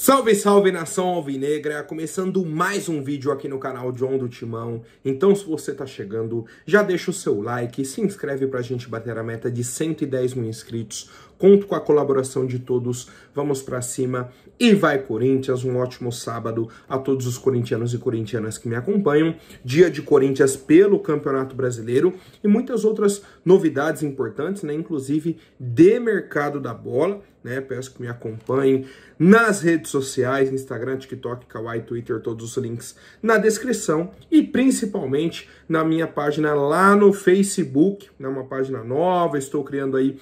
Salve, salve, nação alvinegra, começando mais um vídeo aqui no canal John do Timão. Então, se você tá chegando, já deixa o seu like, se inscreve pra gente bater a meta de 110 mil inscritos. Conto com a colaboração de todos, vamos pra cima e vai Corinthians, um ótimo sábado a todos os corintianos e corintianas que me acompanham. Dia de Corinthians pelo Campeonato Brasileiro e muitas outras novidades importantes, né? Inclusive de mercado da bola, né? Peço que me acompanhem nas redes sociais, Instagram, TikTok, Kawaii, Twitter, todos os links na descrição e principalmente na minha página lá no Facebook, né? Uma página nova, estou criando aí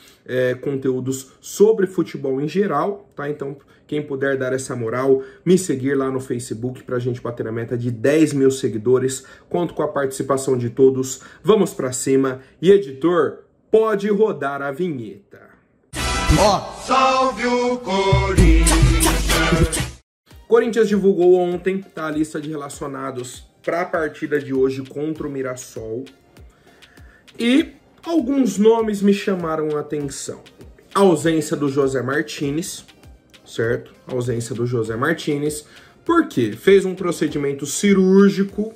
conteúdos sobre futebol em geral, tá? Então, quem puder dar essa moral, me seguir lá no Facebook pra gente bater a meta de 10 mil seguidores. Conto com a participação de todos. Vamos pra cima. E editor, pode rodar a vinheta. Ó, salve o Corinthians! Corinthians divulgou ontem, tá, a lista de relacionados para a partida de hoje contra o Mirassol. E alguns nomes me chamaram a atenção. A ausência do José Martinez, certo? A ausência do José Martinez. Por quê? Fez um procedimento cirúrgico,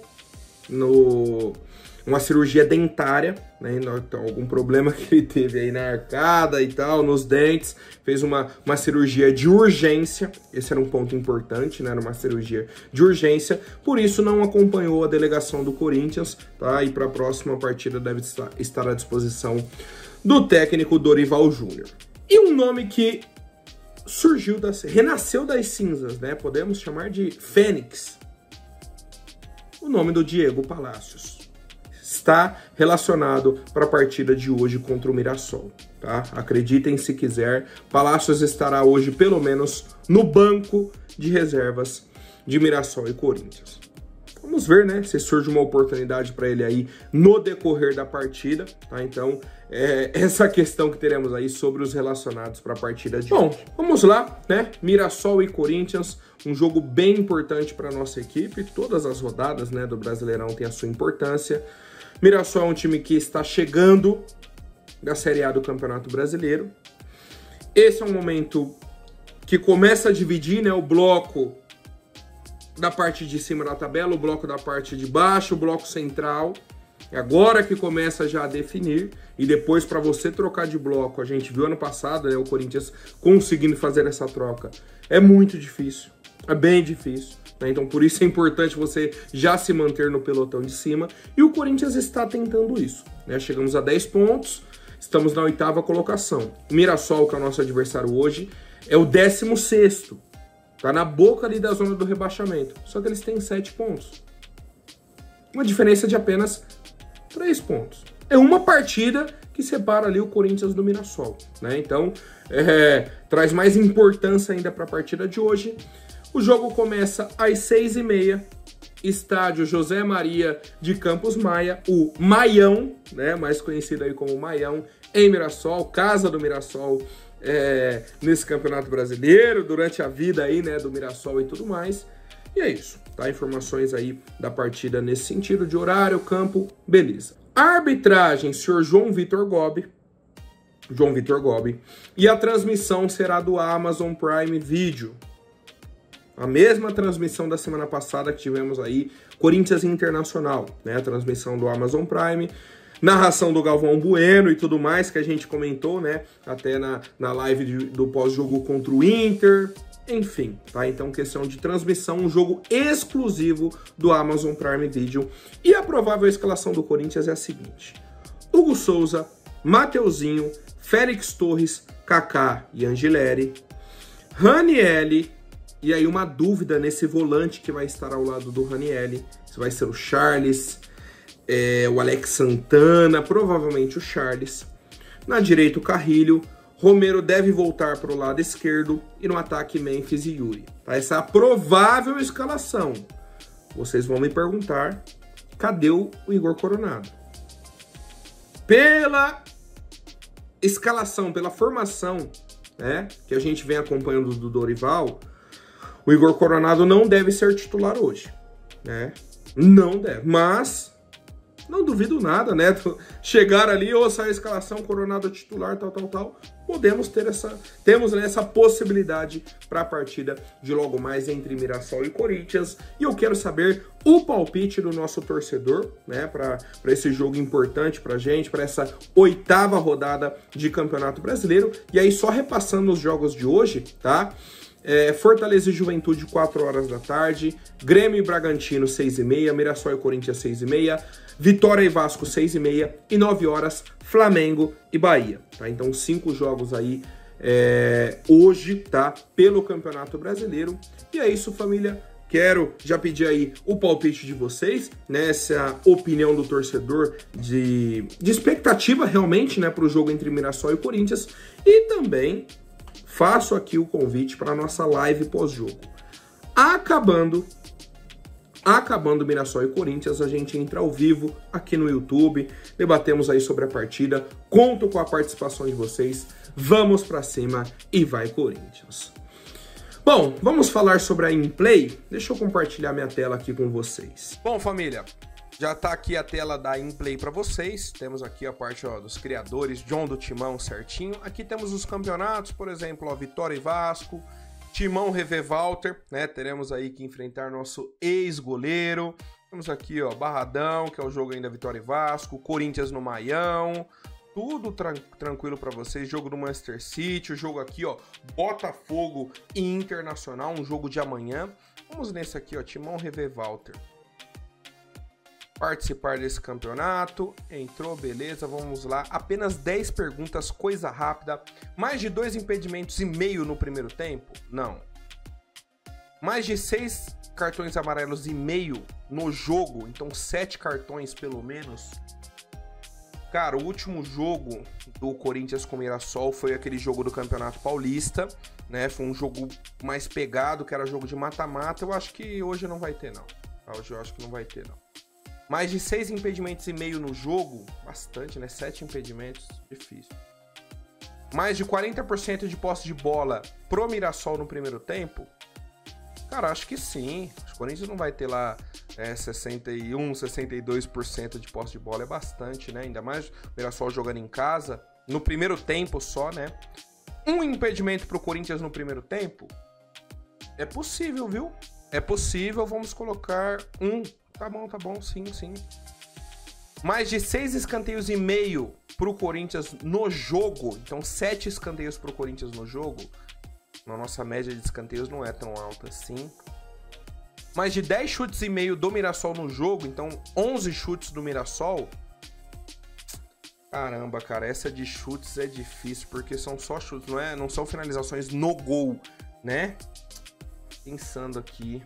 uma cirurgia dentária, né? Então, algum problema que ele teve aí na arcada e tal, nos dentes. Fez uma cirurgia de urgência. Esse era um ponto importante, né? Era uma cirurgia de urgência. Por isso não acompanhou a delegação do Corinthians, tá? E para a próxima partida deve estar à disposição do técnico Dorival Júnior. E um nome que surgiu, renasceu das cinzas, né? Podemos chamar de Fênix. O nome do Diego Palacios. Está relacionado para a partida de hoje contra o Mirassol, tá? Acreditem se quiser, Palacios estará hoje pelo menos no banco de reservas de Mirassol e Corinthians. Vamos ver, né, se surge uma oportunidade para ele aí no decorrer da partida, tá? Então, essa questão que teremos aí sobre os relacionados para a partida de hoje. Bom, vamos lá, né? Mirassol e Corinthians, um jogo bem importante para nossa equipe. Todas as rodadas, né, do Brasileirão têm a sua importância. Mirassol é um time que está chegando da Série A do Campeonato Brasileiro. Esse é um momento que começa a dividir, né, o bloco da parte de cima da tabela, o bloco da parte de baixo, o bloco central. Agora que começa já a definir, e depois para você trocar de bloco, a gente viu ano passado, né, o Corinthians conseguindo fazer essa troca. É muito difícil, é bem difícil, né? Então por isso é importante você já se manter no pelotão de cima, e o Corinthians está tentando isso, né? Chegamos a 10 pontos, estamos na 8ª colocação. O Mirassol, que é o nosso adversário hoje, é o 16º. Tá na boca ali da zona do rebaixamento. Só que eles têm 7 pontos. Uma diferença de apenas 3 pontos. É uma partida que separa ali o Corinthians do Mirassol, né? Então, traz mais importância ainda para a partida de hoje. O jogo começa às 6h30. Estádio José Maria de Campos Maia, o Maião, né? Mais conhecido aí como Maião, em Mirassol, casa do Mirassol. Nesse Campeonato Brasileiro, durante a vida aí, né, do Mirassol e tudo mais. E é isso, tá? Informações aí da partida nesse sentido, de horário, campo, beleza. A arbitragem, senhor João Vitor Gobi, e a transmissão será do Amazon Prime Video. A mesma transmissão da semana passada que tivemos aí, Corinthians Internacional, né? A transmissão do Amazon Prime, narração do Galvão Bueno e tudo mais que a gente comentou, né? Até na live do pós-jogo contra o Inter. Enfim, tá? Então, questão de transmissão, um jogo exclusivo do Amazon Prime Video. E a provável escalação do Corinthians é a seguinte: Hugo Souza, Mateuzinho, Félix Torres, Kaká e Angileri, Ranieri. E aí uma dúvida nesse volante que vai estar ao lado do Ranieri, se vai ser o Charles, o Alex Santana, provavelmente o Charles. Na direita o Carrilho, Romero deve voltar para o lado esquerdo e no ataque Memphis e Yuri. Tá? Essa é a provável escalação. Vocês vão me perguntar, cadê o Igor Coronado? Pela escalação, pela formação, né, que a gente vem acompanhando do Dorival, o Igor Coronado não deve ser titular hoje, né? Não deve, mas não duvido nada, né? Chegar ali, ou sair a escalação, Coronado titular, tal. Temos né, essa possibilidade para a partida de logo mais entre Mirassol e Corinthians. E eu quero saber o palpite do nosso torcedor, né? Para esse jogo importante pra gente, para essa 8ª rodada de Campeonato Brasileiro. E aí, só repassando os jogos de hoje, tá? Fortaleza e Juventude, 4 horas da tarde, Grêmio e Bragantino, 6h30, Mirassol e Corinthians, 6h30, Vitória e Vasco, 6h30, e 9 horas, Flamengo e Bahia, tá? Então, 5 jogos aí hoje, tá? Pelo Campeonato Brasileiro. E é isso, família. Quero já pedir aí o palpite de vocês, né? Essa opinião do torcedor de expectativa realmente, né? Para o jogo entre Mirassol e Corinthians. E também faço aqui o convite para a nossa live pós-jogo. Acabando Mirassol e Corinthians, a gente entra ao vivo aqui no YouTube, debatemos aí sobre a partida, conto com a participação de vocês, vamos para cima e vai Corinthians. Bom, vamos falar sobre a InPlay? Deixa eu compartilhar minha tela aqui com vocês. Bom, família, já tá aqui a tela da InPlay para vocês. Temos aqui a parte dos criadores, John do Timão certinho. Aqui temos os campeonatos, por exemplo, ó, Vitória e Vasco, Timão Revé Walter, né? Teremos aí que enfrentar nosso ex-goleiro. Temos aqui, ó, Barradão, que é o jogo ainda Vitória e Vasco, Corinthians no Maião. Tudo tranquilo para vocês, jogo do Manchester City, o jogo aqui, ó, Botafogo e Internacional, um jogo de amanhã. Vamos nesse aqui, ó, Timão Revé Walter. Participar desse campeonato, entrou, beleza, vamos lá. Apenas 10 perguntas, coisa rápida. Mais de 2 impedimentos e meio no primeiro tempo? Não. Mais de 6 cartões amarelos e meio no jogo, então 7 cartões pelo menos. Cara, o último jogo do Corinthians com o Mirassol foi aquele jogo do Campeonato Paulista, né? Foi um jogo mais pegado, que era jogo de mata-mata. Eu acho que hoje não vai ter, não. Hoje eu acho que não vai ter, não. Mais de 6 impedimentos e meio no jogo, bastante, né? 7 impedimentos, difícil. Mais de 40% de posse de bola pro Mirassol no primeiro tempo? Cara, acho que sim. O Corinthians não vai ter lá 61, 62% de posse de bola, é bastante, né? Ainda mais o Mirassol jogando em casa, no primeiro tempo só, né? Um impedimento pro Corinthians no primeiro tempo? É possível, viu? É possível, vamos colocar um. Tá bom, sim. Mais de 6 escanteios e meio pro Corinthians no jogo, então 7 escanteios pro Corinthians no jogo. Na nossa média de escanteios não é tão alta assim. Mais de 10 chutes e meio do Mirassol no jogo, então 11 chutes do Mirassol. Caramba, cara, essa de chutes é difícil, porque são só chutes, não são finalizações no gol, né? Pensando aqui,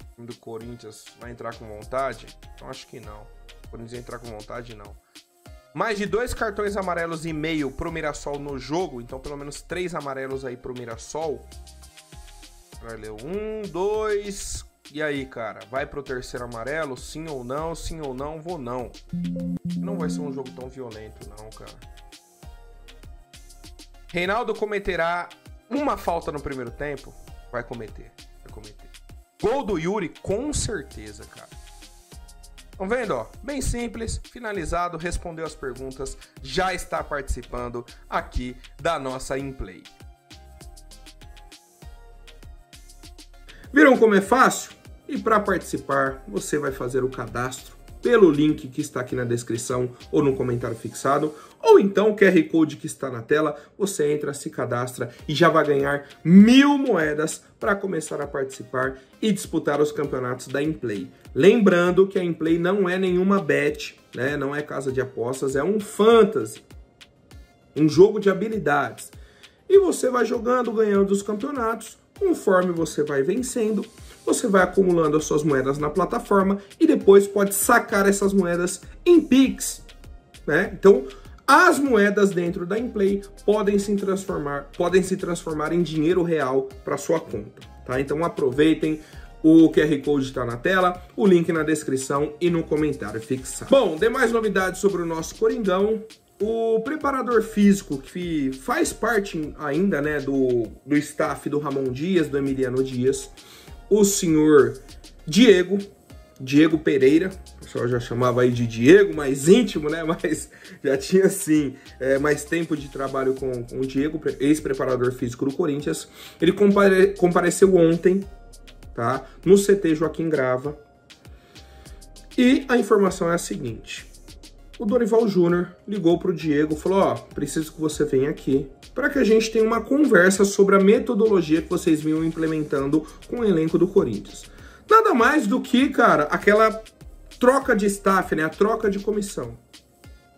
o time do Corinthians vai entrar com vontade? Então acho que não. O Corinthians vai entrar com vontade, não. Mais de 2 cartões amarelos e meio pro Mirassol no jogo, então pelo menos 3 amarelos aí pro Mirassol. Valeu, 1, 2... E aí, cara, vai pro terceiro amarelo? Sim ou não? Sim ou não? Vou não. Não vai ser um jogo tão violento, não, cara. Reinaldo cometerá uma falta no primeiro tempo? Vai cometer. Gol do Yuri? Com certeza, cara. Estão vendo, ó? Bem simples, finalizado, respondeu as perguntas, já está participando aqui da nossa InPlay. Viram como é fácil? E para participar, você vai fazer o cadastro pelo link que está aqui na descrição ou no comentário fixado, ou então o QR Code que está na tela, você entra, se cadastra e já vai ganhar 1000 moedas para começar a participar e disputar os campeonatos da InPlay. Lembrando que a InPlay não é nenhuma bet, né? Não é casa de apostas, é um fantasy, um jogo de habilidades. E você vai jogando, ganhando os campeonatos, conforme você vai vencendo, você vai acumulando as suas moedas na plataforma e depois pode sacar essas moedas em Pix, né? Então, as moedas dentro da InPlay podem se transformar em dinheiro real para sua conta, tá? Então, aproveitem. O QR Code está na tela, o link na descrição e no comentário fixado. Bom, demais novidades sobre o nosso Coringão. O preparador físico, que faz parte ainda, né, do staff do Ramon Dias, do Emiliano Dias, o senhor Diego, Diego Pereira, o pessoal já chamava aí de Diego, mais íntimo, né? Mas já tinha, assim, mais tempo de trabalho com o Diego, ex-preparador físico do Corinthians. Ele compareceu ontem, tá? No CT Joaquim Grava. E a informação é a seguinte. O Dorival Júnior ligou para o Diego e falou, ó, preciso que você venha aqui para que a gente tenha uma conversa sobre a metodologia que vocês vinham implementando com o elenco do Corinthians. Nada mais do que, cara, aquela troca de staff, né? A troca de comissão.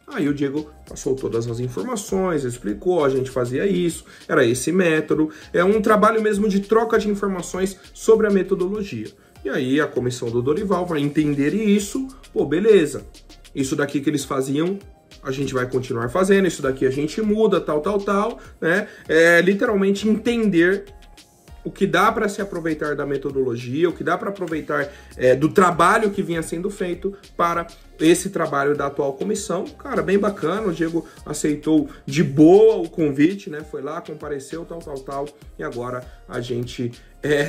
Aí o Diego passou todas as informações, explicou, a gente fazia isso, era esse método. É um trabalho mesmo de troca de informações sobre a metodologia. E aí a comissão do Dorival vai entender isso, pô, beleza. Isso daqui que eles faziam, a gente vai continuar fazendo, isso daqui a gente muda, tal, né? É literalmente entender o que dá para se aproveitar da metodologia, o que dá para aproveitar do trabalho que vinha sendo feito para esse trabalho da atual comissão. Cara, bem bacana, o Diego aceitou de boa o convite, né? Foi lá, compareceu, tal, e agora a gente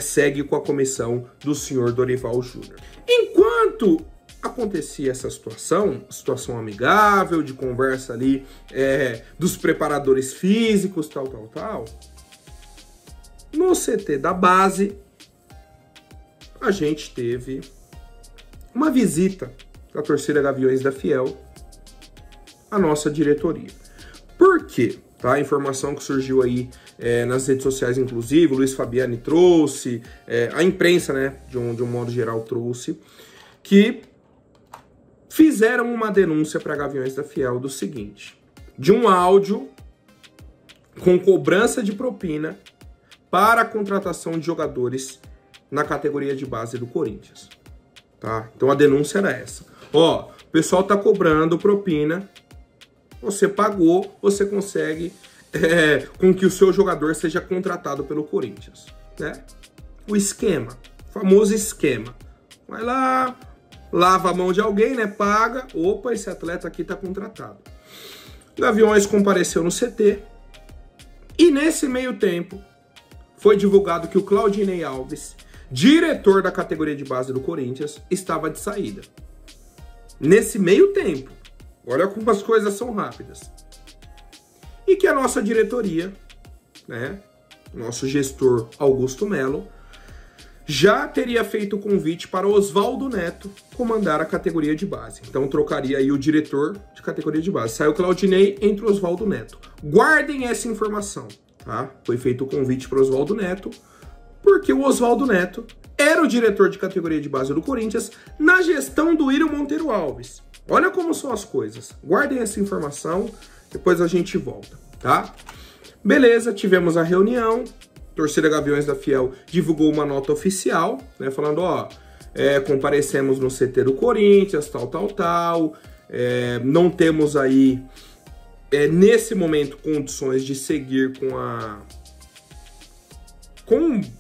segue com a comissão do senhor Dorival Júnior. Enquanto acontecia essa situação amigável, de conversa ali dos preparadores físicos, tal, no CT da base, a gente teve uma visita da torcida Gaviões da Fiel à nossa diretoria. Por quê? Tá? A informação que surgiu aí nas redes sociais, inclusive, o Luiz Fabiani trouxe, a imprensa, né, de um modo geral trouxe, que fizeram uma denúncia para Gaviões da Fiel do seguinte, de um áudio com cobrança de propina para a contratação de jogadores na categoria de base do Corinthians, tá? Então a denúncia era essa. Ó, o pessoal tá cobrando propina, você pagou, você consegue com que o seu jogador seja contratado pelo Corinthians, né? O esquema, o famoso esquema. Vai lá, lava a mão de alguém, né? Paga, opa, esse atleta aqui tá contratado. Gaviões compareceu no CT e nesse meio tempo foi divulgado que o Claudinei Alves, diretor da categoria de base do Corinthians, estava de saída. Nesse meio tempo, olha como as coisas são rápidas. E que a nossa diretoria, né, nosso gestor Augusto Melo, já teria feito o convite para Oswaldo Neto comandar a categoria de base. Então trocaria aí o diretor de categoria de base. Saiu Claudinei, entra o Oswaldo Neto. Guardem essa informação. Tá? Foi feito o convite para o Oswaldo Neto, porque o Oswaldo Neto era o diretor de categoria de base do Corinthians na gestão do Írio Monteiro Alves. Olha como são as coisas. Guardem essa informação, depois a gente volta, tá? Beleza, tivemos a reunião, torcida Gaviões da Fiel divulgou uma nota oficial, né, falando, ó, comparecemos no CT do Corinthians, tal, não temos aí nesse momento condições de seguir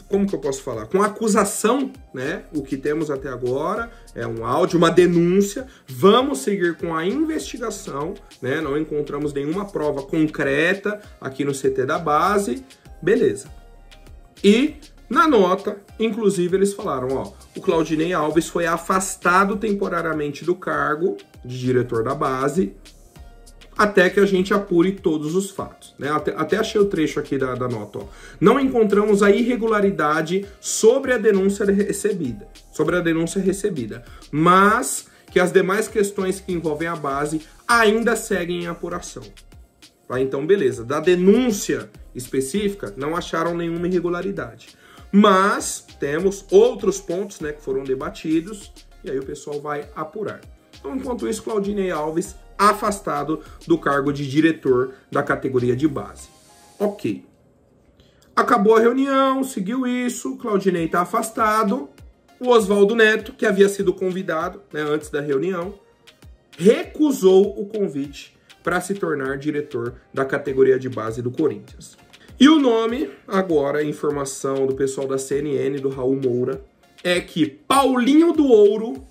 como que eu posso falar? Com a acusação, né? O que temos até agora é um áudio, uma denúncia. Vamos seguir com a investigação, né? Não encontramos nenhuma prova concreta aqui no CT da base. Beleza. E na nota, inclusive, eles falaram, ó, o Claudinei Alves foi afastado temporariamente do cargo de diretor da base até que a gente apure todos os fatos, né? Até achei o trecho aqui da nota, ó. Não encontramos a irregularidade sobre a denúncia recebida, mas que as demais questões que envolvem a base ainda seguem em apuração. Tá? Então, beleza. Da denúncia específica, não acharam nenhuma irregularidade. Mas temos outros pontos, né, que foram debatidos, e aí o pessoal vai apurar. Então, enquanto isso, Claudinei Alves afastado do cargo de diretor da categoria de base. Ok. Acabou a reunião, seguiu isso, Claudinei está afastado. O Oswaldo Neto, que havia sido convidado, né, antes da reunião, recusou o convite para se tornar diretor da categoria de base do Corinthians. E o nome, agora, informação do pessoal da CNN, do Raul Moura, é que Paulinho do Ouro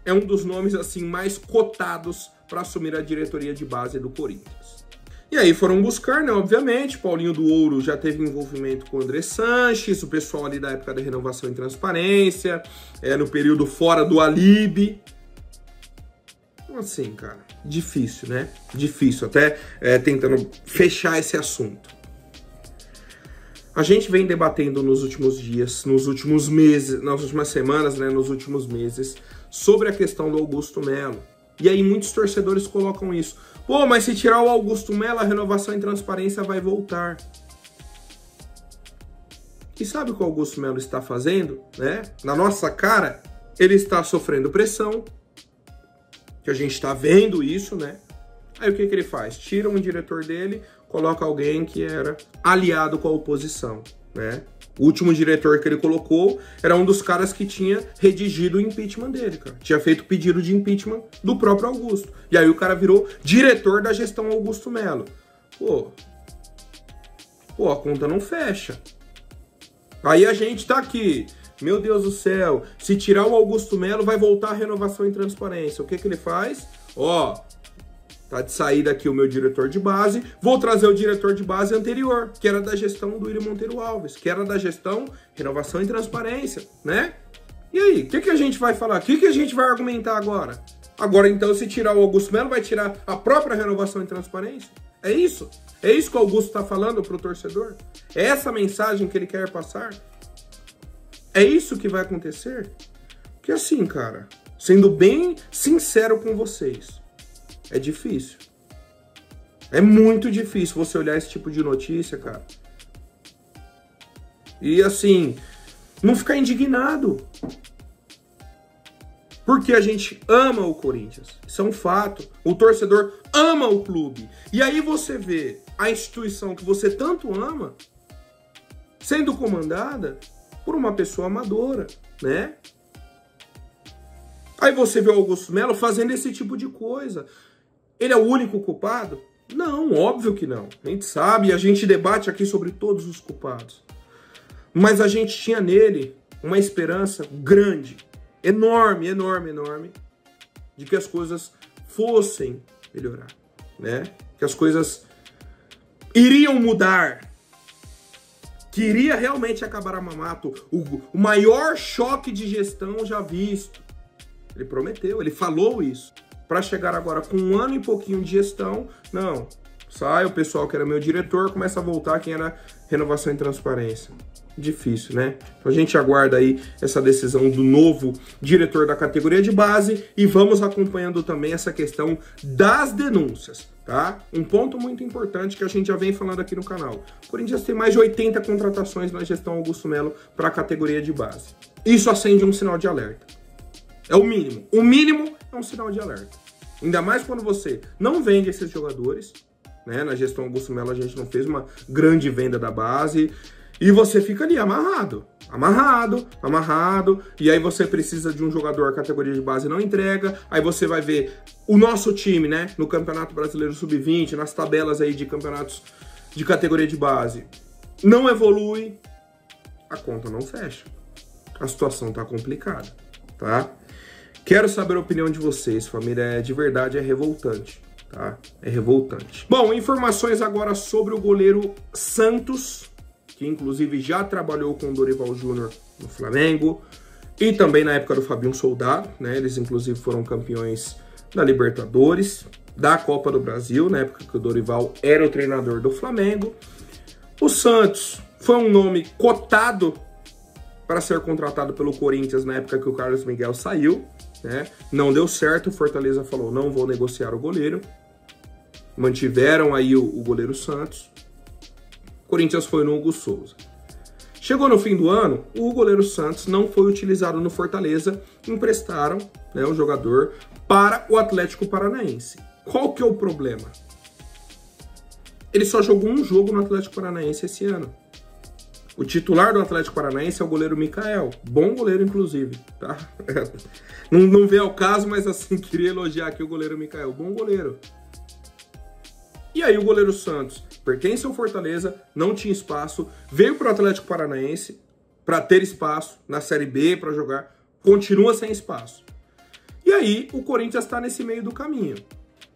é um dos nomes assim mais cotados para assumir a diretoria de base do Corinthians. E aí foram buscar, né, obviamente, Paulinho do Ouro já teve envolvimento com o André Sanches, o pessoal ali da época da Renovação e Transparência, no período fora do Alibi. Então assim, cara, difícil, né? Difícil, até tentando fechar esse assunto. A gente vem debatendo nos últimos dias, nos últimos meses, nas últimas semanas, né, nos últimos meses, sobre a questão do Augusto Melo. E aí muitos torcedores colocam isso. Pô, mas se tirar o Augusto Melo, a Renovação e Transparência vai voltar. E sabe o que o Augusto Melo está fazendo, né? Na nossa cara, ele está sofrendo pressão, que a gente está vendo isso, né? Aí o que ele faz? Tira um diretor dele, coloca alguém que era aliado com a oposição, né? O último diretor que ele colocou era um dos caras que tinha redigido o impeachment dele, cara. Tinha feito pedido de impeachment do próprio Augusto. E aí o cara virou diretor da gestão Augusto Melo. Pô, a conta não fecha. Aí a gente tá aqui, meu Deus do céu, se tirar o Augusto Melo vai voltar a Renovação e Transparência. O que ele faz? Tá de saída aqui o meu diretor de base, vou trazer o diretor de base anterior, que era da gestão do William Monteiro Alves, que era da gestão Renovação e Transparência, né? E aí, o que a gente vai falar? O que a gente vai argumentar agora? Agora, então, se tirar o Augusto Melo, vai tirar a própria Renovação e Transparência? É isso? É isso que o Augusto tá falando pro torcedor? É essa mensagem que ele quer passar? É isso que vai acontecer? Porque assim, cara, sendo bem sincero com vocês, é difícil. É muito difícil você olhar esse tipo de notícia, cara. E assim, não ficar indignado. Porque a gente ama o Corinthians. Isso é um fato. O torcedor ama o clube. E aí você vê a instituição que você tanto ama sendo comandada por uma pessoa amadora, né? Aí você vê o Augusto Melo fazendo esse tipo de coisa. Ele é o único culpado? Não, óbvio que não. A gente sabe, a gente debate aqui sobre todos os culpados. Mas a gente tinha nele uma esperança grande, enorme, de que as coisas fossem melhorar, né? Que as coisas iriam mudar. Que iria realmente acabar a Mamato, o maior choque de gestão já visto. Ele prometeu, ele falou isso. Para chegar agora com 1 ano e pouquinho de gestão, não, sai o pessoal que era meu diretor, começa a voltar quem era Renovação e Transparência. Difícil, né? Então a gente aguarda aí essa decisão do novo diretor da categoria de base e vamos acompanhando também essa questão das denúncias, tá? Um ponto muito importante que a gente já vem falando aqui no canal. O Corinthians tem mais de 80 contratações na gestão Augusto Melo para a categoria de base. Isso acende um sinal de alerta. É o mínimo. O mínimo é um sinal de alerta. Ainda mais quando você não vende esses jogadores, né? Na gestão Augusto Melo a gente não fez uma grande venda da base e você fica ali amarrado, e aí você precisa de um jogador categoria de base, não entrega, aí você vai ver o nosso time, né? No Campeonato Brasileiro Sub-20, nas tabelas aí de campeonatos de categoria de base, não evolui, a conta não fecha. A situação tá complicada, tá? Quero saber a opinião de vocês, família. De verdade, é revoltante, tá? É revoltante. Bom, informações agora sobre o goleiro Santos, que inclusive já trabalhou com o Dorival Júnior no Flamengo e também na época do Fabinho Soldado, né? Eles inclusive foram campeões da Libertadores, da Copa do Brasil, na época que o Dorival era o treinador do Flamengo. O Santos foi um nome cotado para ser contratado pelo Corinthians na época que o Carlos Miguel saiu, né? Não deu certo, o Fortaleza falou, não vou negociar o goleiro. Mantiveram aí o goleiro Santos. O Corinthians foi no Hugo Souza. Chegou no fim do ano, o goleiro Santos não foi utilizado no Fortaleza, emprestaram, né, o jogador para o Atlético Paranaense. Qual que é o problema? Ele só jogou um jogo no Atlético Paranaense esse ano. O titular do Atlético Paranaense é o goleiro Mikael. Bom goleiro, inclusive, tá? Não vem ao caso, mas assim, queria elogiar aqui o goleiro Mikael. Bom goleiro. E aí o goleiro Santos pertence ao Fortaleza, não tinha espaço, veio para o Atlético Paranaense para ter espaço na Série B, para jogar, continua sem espaço. E aí o Corinthians está nesse meio do caminho.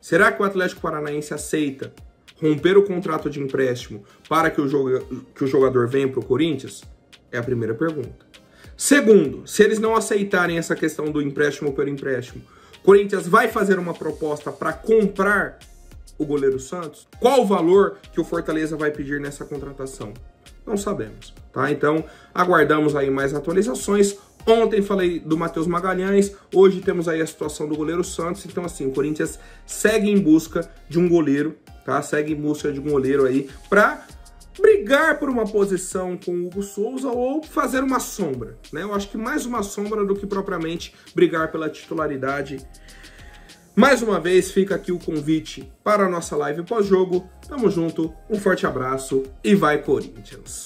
Será que o Atlético Paranaense aceita romper o contrato de empréstimo para que o jogador venha para o Corinthians? É a primeira pergunta. Segundo, se eles não aceitarem essa questão do empréstimo pelo empréstimo, o Corinthians vai fazer uma proposta para comprar o goleiro Santos? Qual o valor que o Fortaleza vai pedir nessa contratação? Não sabemos, tá? Então, aguardamos aí mais atualizações. Ontem falei do Matheus Magalhães, hoje temos aí a situação do goleiro Santos. Então, assim, o Corinthians segue em busca de um goleiro, tá? Segue em busca de um goleiro aí para brigar por uma posição com o Hugo Souza ou fazer uma sombra, né? Eu acho que mais uma sombra do que propriamente brigar pela titularidade. Mais uma vez, fica aqui o convite para a nossa live pós-jogo. Tamo junto, um forte abraço e vai Corinthians!